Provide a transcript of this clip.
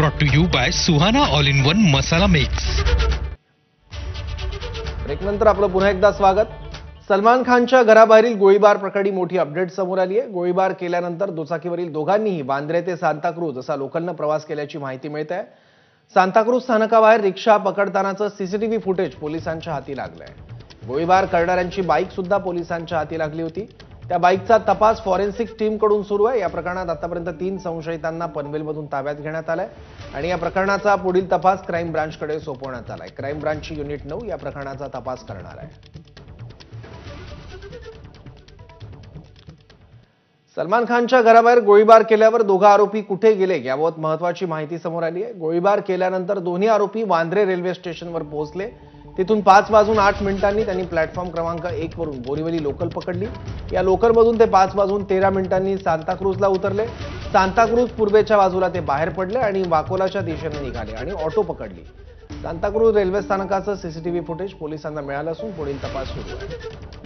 brought to you by Suhana All-in-One Masala Mix. ब्रेकनंतर आपलं पुन्हा एकदा स्वागत. सलमान खानच्या घराबाहेरील गोळीबार प्रकरणी मोठी अपडेट समोर आली आहे. गोळीबार केल्यानंतर दुचाकीवरील दोघांनीही वांद्रे ते सांताक्रूज असा लोकलनं प्रवास केल्याची माहिती मिळते आहे. सांताक्रूज स्थानकाबाहेर रिक्षा पकडतानाचं सीसीटीव्ही फुटेज पोलिसांच्या हाती लागलंय. गोळीबार करणाऱ्यांची बाईक सुद्धा पोलिसांच्या हाती लागली होती. त्या बाईकचा तपास फॉरेन्सिक टीमकडून सुरू आहे. या प्रकरणात आतापर्यंत 3 संशयितांना पनवेलमधून ताब्यात घेण्यात आलंय आणि या प्रकरणाचा पुढील तपास क्राईम ब्रांचकडे सोपवण्यात आलाय. क्राईम ब्रांचची युनिट 9 या प्रकरणाचा तपास करणार आहे. सलमान खानच्या घराबाहेर गोळीबार केल्यावर दोघा आरोपी कुठे गेले याबाबत महत्त्वाची माहिती समोर आली आहे. गोळीबार केल्यानंतर दोन्ही आरोपी वांद्रे रेल्वे स्टेशनवर पोहोचले. तिथून 5:08 त्यांनी प्लॅटफॉर्म क्रमांक 1 वरून बोरीवली लोकल पकडली. या लोकलमधून ते 5:13 सांताक्रूजला उतरले. सांताक्रूज पूर्वेच्या बाजूला ते बाहेर पडले आणि वाकोलाच्या दिशेने निघाले आणि ऑटो पकडली. सांताक्रूज रेल्वे स्थानकाचं सीसीटीव्ही फुटेज पोलिसांना मिळालं असून पुढील तपास सुरू आहे.